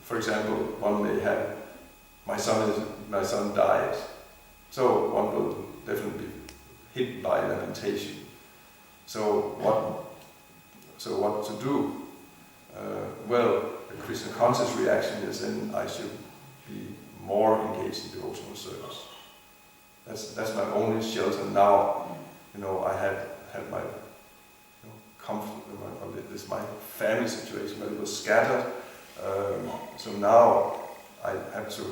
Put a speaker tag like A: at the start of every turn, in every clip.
A: for example, one may have, my son died, so one will definitely be hit by lamentation. So what to do? Well, the Krishna conscious reaction is then I should be more engaged in devotional service. That's my only shelter now. I had my comfort, my family situation, but it was scattered. So now I have to,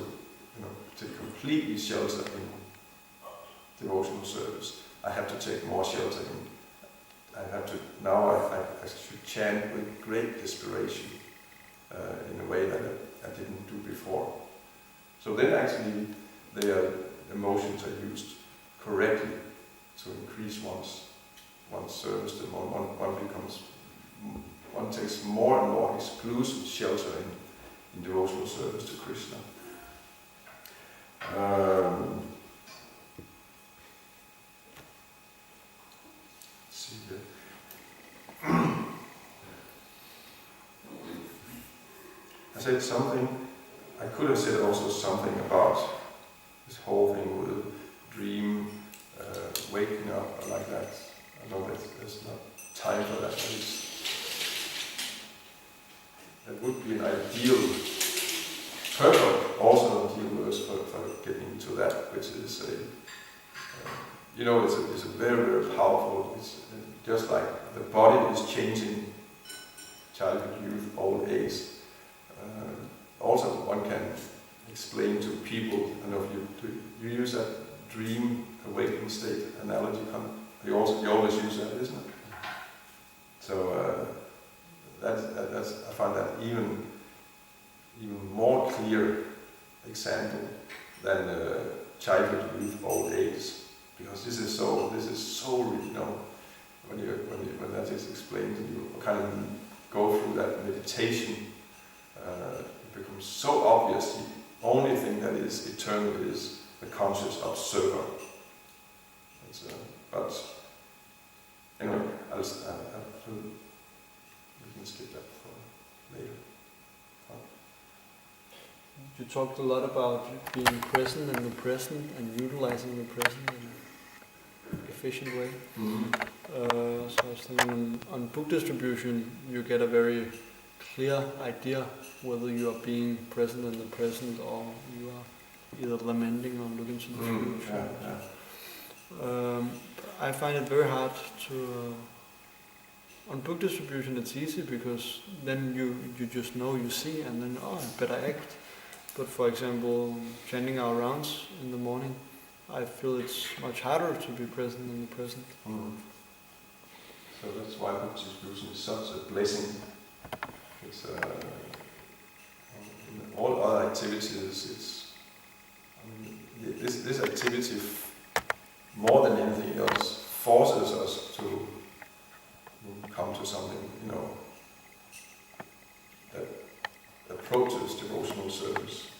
A: completely shelter in devotional service. I have to take more shelter in. I should chant with great desperation in a way that I didn't do before. So then actually the emotions are used correctly to increase one's service. The more one takes more and more exclusive shelter in devotional service to Krishna. Let's see here. I said something. I could have said also something about this whole thing with dream, waking up like that. I know that there's not time for that, but that would be an ideal, perfect, also an ideal verse for getting into that, which is it's a very, very powerful. It's just like the body is changing, childhood, youth, old age. Also, one can explain to people. I know if you use that dream awakening state analogy. You always use that, isn't it? So that's I find that even more clear example than childhood, youth, old age, because this is so when that is explained and you kind of go through that meditation, it becomes so obvious. The only thing that is eternal is the conscious observer. But anyway, we can skip that for later.
B: You talked a lot about being present in the present and utilizing the present in an efficient way.
A: Mm-hmm.
B: So I was thinking on book distribution, you get a very clear idea whether you are being present in the present or you are either lamenting or looking to the future. I find it very hard to. On book distribution, it's easy because then you just know, you see, and then I better act. But for example, chanting our rounds in the morning, I feel it's much harder to be present in the present.
A: Mm. So that's why book distribution is such a blessing. It's in all other activities. This activity more than anything else forces us to come to something, that approaches devotional service.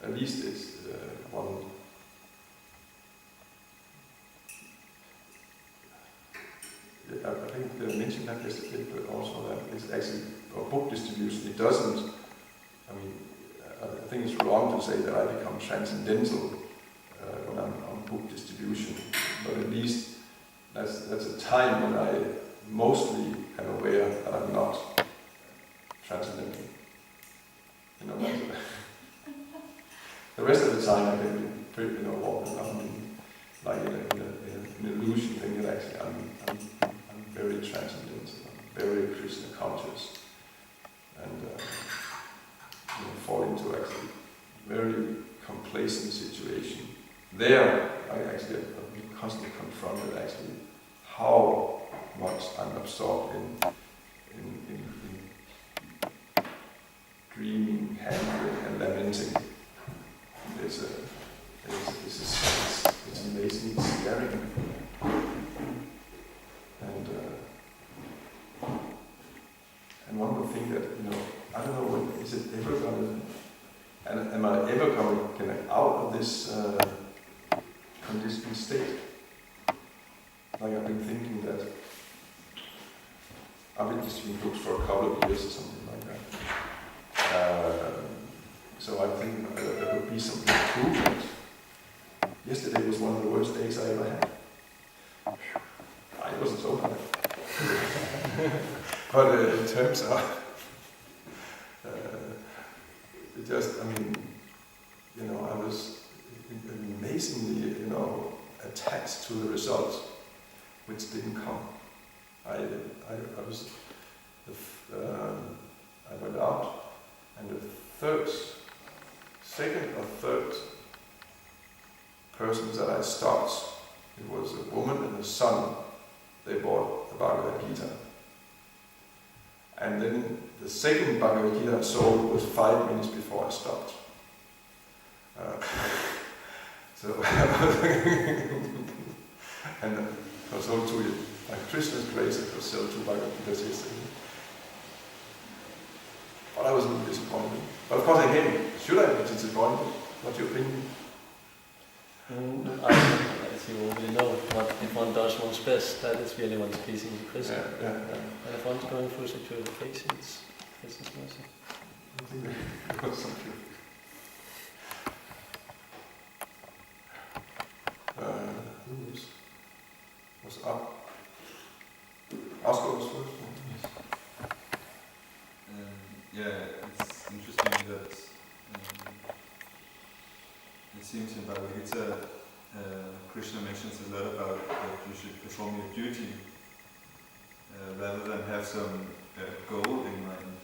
A: At least it's one. I think they mentioned that yesterday, but also that it's actually a book distribution. It doesn't. I think it's wrong to say that I become transcendental when I'm on book distribution, but at least that's a time when I mostly am aware that I'm not transcendental. The rest of the time I can be pretty, walking around like in an illusion, thinking actually I'm very transcendental, I'm very Krishna conscious, and fall into actually very complacent situation. There, I actually am constantly confronted actually how much I'm absorbed in dreaming, handling, and lamenting. It's amazing, it's scary, and one would think that I don't know when is it ever going to, and am I ever going to get out of this conditioned state? Like I've been thinking that I've been distributing books for a couple of years or something like that. So I think there would be some improvement. Yesterday was one of the worst days I ever had. It wasn't so bad. But in terms of, I was amazingly, attached to the results, which didn't come. I went out, and the second or third persons that I stopped, it was a woman and a son. They bought a Bhagavad Gita. And then the second Bhagavad Gita I sold was 5 minutes before I stopped. And I sold to you. By Krishna's grace, I could sell 2 Bhagavad Gitas yesterday. But I was a little disappointed. But of course, again, should I be disappointed? What's your opinion?
C: I think you already know what if one does one's best, that is really one's pleasing to Krishna.
A: Yeah.
C: And if one's going through purification, it's Krishna's mercy.
A: I think that was something. Who was up? Oscar was first.
D: It's interesting that it seems in Bhagavad Gita, Krishna mentions a lot about that you should perform your duty rather than have some goal in mind.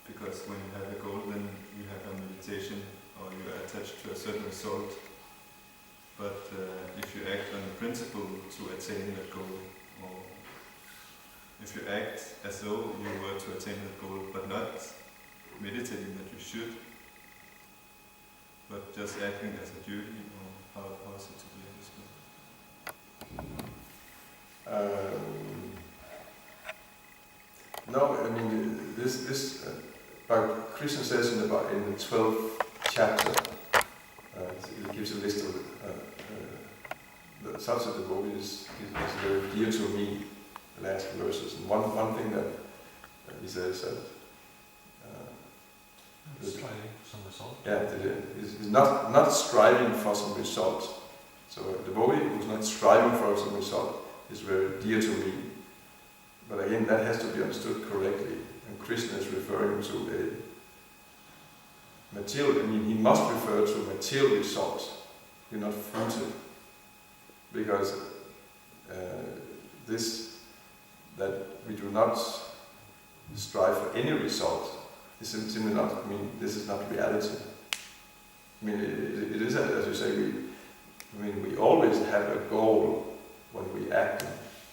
D: Because when you have a goal, then you have a meditation or you are attached to a certain result. But if you act on the principle to attain that goal, or if you act as though you were to attain that goal, but not meditating that you should, but just acting as a duty, or how is it to be understood?
A: No, I mean this. Krishna says in the 12th chapter, it gives a list of such a devotee is very dear to me. The last verses, and one thing that he says that
E: striving for some result.
A: Yeah, is not striving for some result. So a devotee who's not striving for some result is very dear to me. But again, that has to be understood correctly. And Krishna is referring to a material. I mean, he must refer to material results. You're not fruited, because that we do not strive for any result is simply not. I mean, this is not reality. I mean, it is as you say. We always have a goal when we act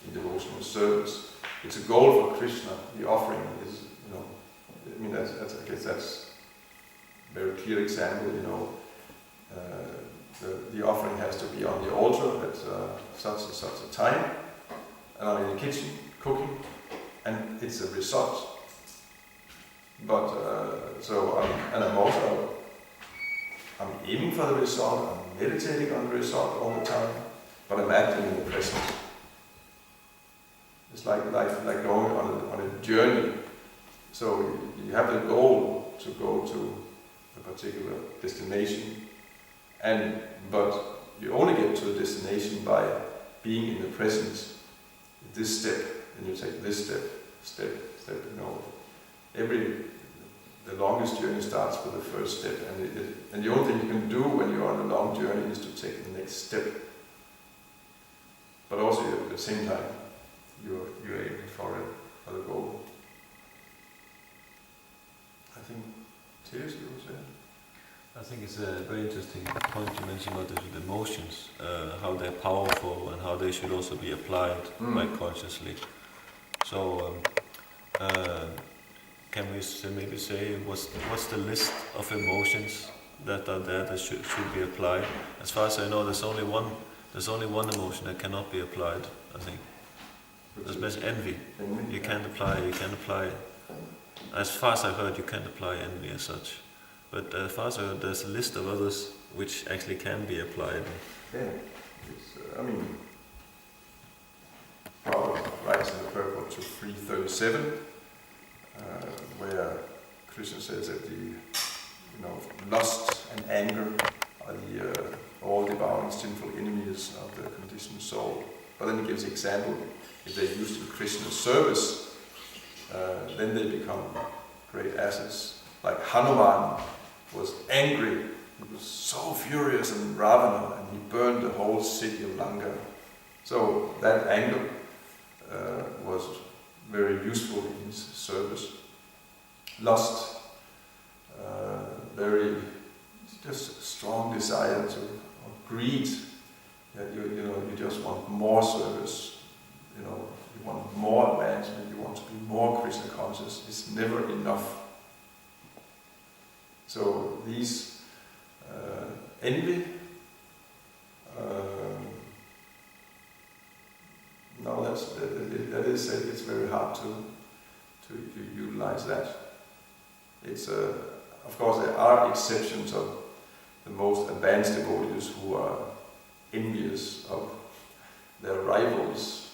A: in devotional service. It's a goal for Krishna. The offering is, I mean, I guess that's a very clear example. The offering has to be on the altar at such and such a time, and I'm in the kitchen cooking, and it's a result. But I'm aiming for the result. I'm meditating on the result all the time, but I'm acting in the present. It's like going on a journey. So you have the goal to go to a particular destination, but you only get to the destination by being in the present. This step, and you take this step. The longest journey starts with the first step, and the only thing you can do when you're on a long journey is to take the next step. But also at the same time, you're aiming for the goal. I think, Thiers, you were saying?
E: I think it's a very interesting point you mentioned about the emotions, how they're powerful and how they should also be applied quite consciously. So, can we maybe say what's the list of emotions that are there that should be applied? As far as I know, there's only one emotion that cannot be applied. I think there's envy. You can't apply. As far as I've heard, you can't apply envy as such. But as far as I heard, there's a list of others which actually can be applied.
A: Yeah, power of rights in the purport to 337, where Krishna says that the lust and anger are the all-devouring sinful enemies of the conditioned soul. But then he gives the example, if they're used in Krishna's service, then they become great assets. Like Hanuman was angry, he was so furious in Ravana, and he burned the whole city of Lanka. So that anger was very useful in his service. Lust, very just strong desire or greed. That you just want more service. You want more advancement. You want to be more Krishna conscious. It's never enough. So these envy. It's very hard to utilize that. It's of course there are exceptions of the most advanced devotees who are envious of their rivals,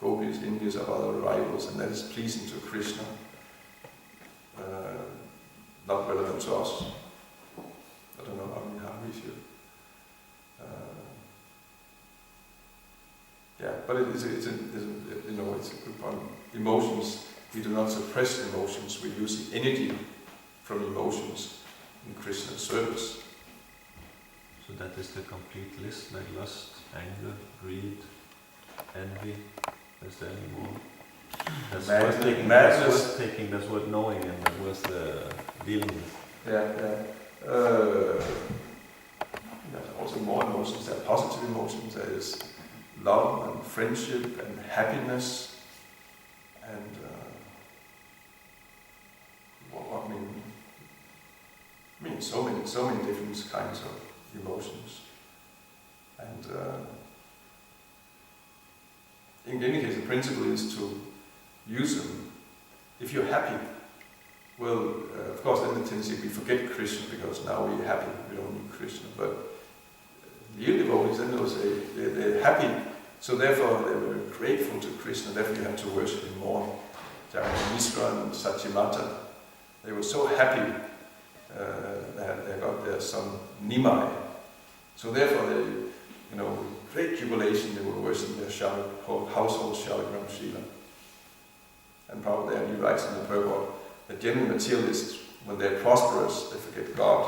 A: gopis envious of other rivals, and that is pleasing to Krishna, not relevant to us. I don't know how we should. But it's a good point. Emotions, we do not suppress emotions, we use the energy from emotions in Krishna's service.
E: So that is the complete list, like lust, anger, greed, envy. Is there any more? That's worth taking, that's worth knowing, and worth dealing with.
A: There's also more emotions. There are positive emotions. There is love and friendship and happiness, and so many different kinds of emotions. And in any case, the principle is to use them. If you're happy, well, of course, then the tendency we forget Krishna because now we're happy, we don't need Krishna. But real devotees, then they'll say they're happy, so therefore they were grateful to Krishna, therefore you have to worship him more. Jagannath Mishra and Satyamata, they were so happy that they got their son Nimai. So therefore they, with great jubilation, they were worshiping their household Shaligram Shila. And probably there he writes in the purport that genuine materialists, when they're prosperous, they forget God.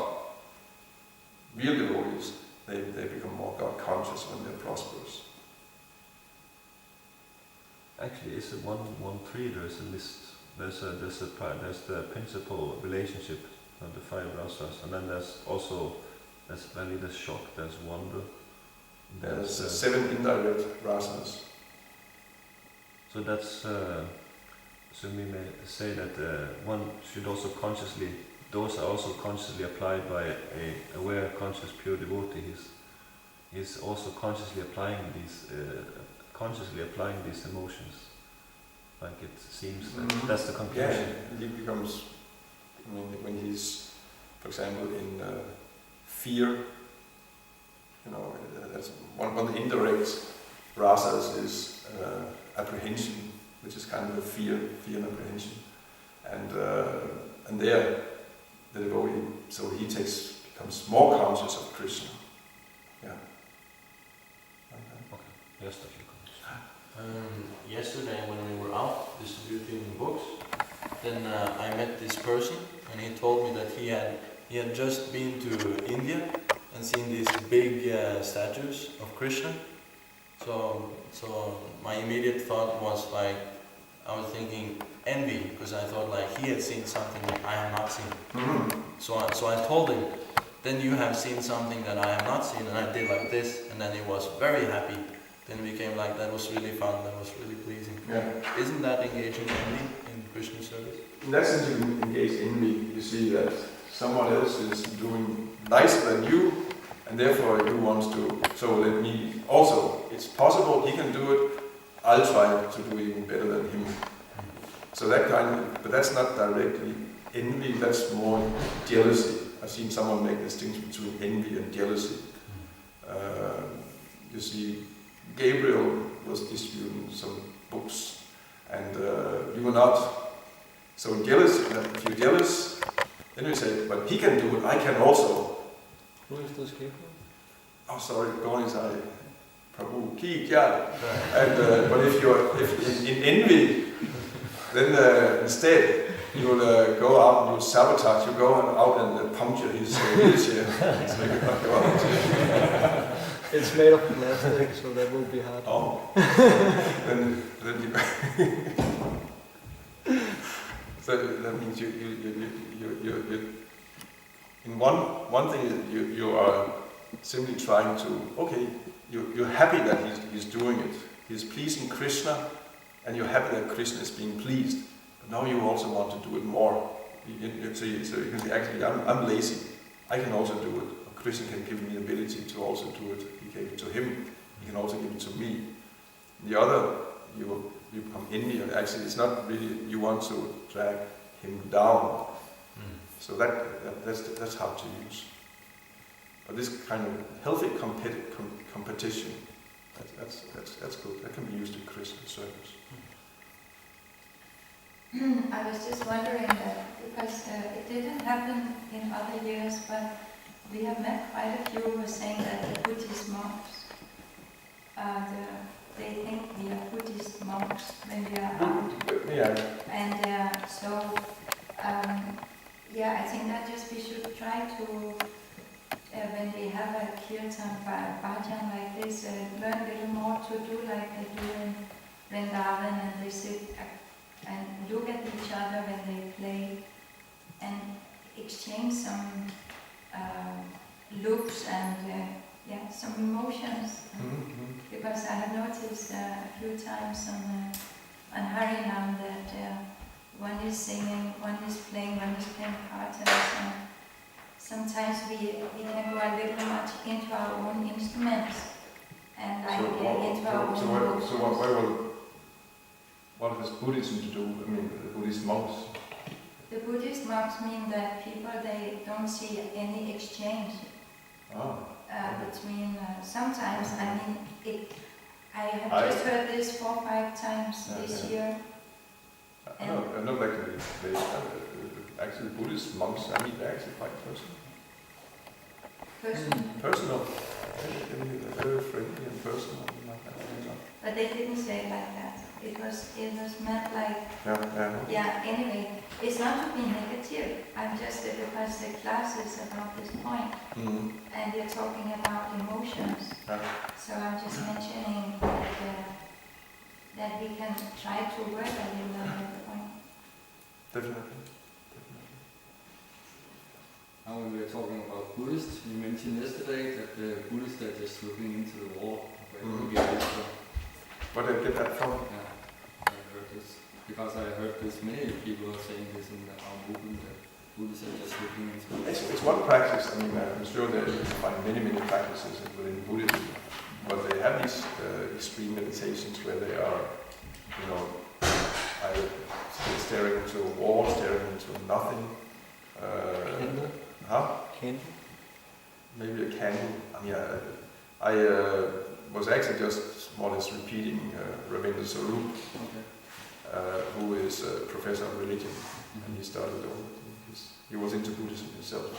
A: Real devotees, they become more God conscious when they're prosperous.
E: Actually, it's a 113. There's a list. There's the principal relationship of the 5 rasas, and then there's value, there's shock, there's wonder.
A: There's 7 indirect rasas.
E: So that's so we may say that one should also consciously. Those are also consciously applied by a aware, conscious, pure devotee. He's also consciously applying these emotions. Like it seems that's the conclusion.
A: Yeah, he becomes. When he's, for example, in fear. That's one of the indirect rasas is apprehension, which is kind of a fear and apprehension, and there. The devotee, so he becomes more conscious of Krishna. Yeah.
E: Okay. Yes,
F: yesterday when we were out distributing books, then I met this person, and he told me that he had just been to India and seen these big statues of Krishna. So my immediate thought was like, I was thinking envy, because I thought like he had seen something that I have not seen.
A: Mm-hmm.
F: So I told him, then you have seen something that I have not seen, and I did like this, and then he was very happy. Then it became like, that was really fun, that was really pleasing.
A: Yeah.
F: Isn't that engaging envy in Krishna service?
A: In that sense, you engage envy. You see that someone else is doing nicer than you, and therefore you want to, so let me also, it's possible he can do it, I'll try to do even better than him. So that but that's not directly envy, that's more jealousy. I've seen someone make this distinction between envy and jealousy. You see, Gabriel was distributing some books, and you will not. So jealous. If you're jealous, then you say, "But he can do it. I can also."
B: Who is the scapegoat?
A: Oh, sorry, going inside. Prabhu, key, yeah. And but if in envy, then instead you will go out and you sabotage. You go out and puncture his wheelchair, so you cannot go out.
B: It's made of plastic, so that will be hard.
A: Oh, then you. So that means you in one thing you are simply trying to, okay, you're happy that he's doing it. He's pleasing Krishna, and you're happy that Krishna is being pleased. But now you also want to do it more. So you can say, actually, I'm lazy. I can also do it. Or Krishna can give me the ability to also do it. He gave it to him. He can also give it to me. The other, you become envy. Actually, it's not really, you want to drag him down. So that's hard to use. But this kind of healthy competition, that's good. That can be used in Christian service.
G: I was just wondering that because it didn't happen in other years, but we have met quite a few who are saying that the Buddhist monks, they think we are Buddhist monks when we are out.
A: Yeah.
G: And I think that just we should try to, when we have a kirtan bhajan like this, learn a little more to do like they do in Vrindavan, and they sit and look at each other when they play and exchange some looks and some emotions. Because I have noticed a few times on Harinam that one is singing, one is playing cards, and sometimes we can go a little much into our own instruments and into our own looks.
A: What has Buddhism to do? I mean, the Buddhist monks.
G: The Buddhist monks mean that people, they don't see any exchange between. Sometimes, I mean, I have just heard this 4 or 5 times this year.
A: I'm not like actually Buddhist monks. I mean, they're actually quite personal. Personal. They're very friendly and personal.
G: But they didn't say it like that. It was meant like, anyway, it's not to be negative. I'm just, because the class is about this point, and we're talking about emotions. So I'm just mentioning that we can try to work a little on that point.
A: Definitely.
H: Now when we were talking about Buddhists, you mentioned yesterday that the Buddhists are just looking into the wall. Where do you get this from?
A: Where did I get that from?
H: Yeah, I heard this. Because I heard this, many people are saying this in our movement, that Buddhists are just looking into the wall.
A: It's one practice. I mean, I'm sure that you can find many practices within Buddhism. But they have these extreme meditations where they are, either staring into a wall, staring into nothing.
B: Candle? Candle?
A: Maybe a candle. I was actually just more or less repeating Ravindra Swarup, who is a professor of religion, and he started all. He was into Buddhism himself.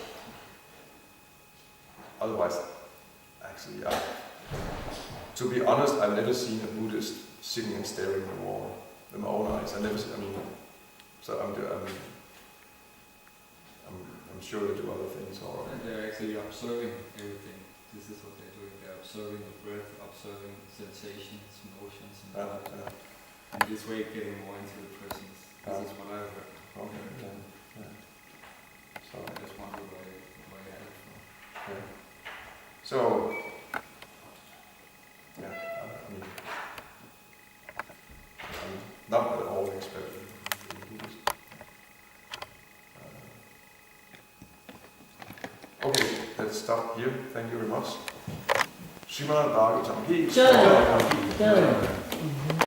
A: Otherwise, actually, to be honest, I've never seen a Buddhist sitting and staring at the wall with my own eyes. I'm sure they do other things.
H: And they're actually observing everything. This is what they're doing. They're observing the breath, observing sensations, emotions, and and this way getting more into the presence. This is what I've heard.
A: Okay. So
H: I just wonder where I had it from.
A: Okay. So, I'm not at all expert in Buddhism. Okay, let's stop here. Thank you very much. Srimad Bhagavatam.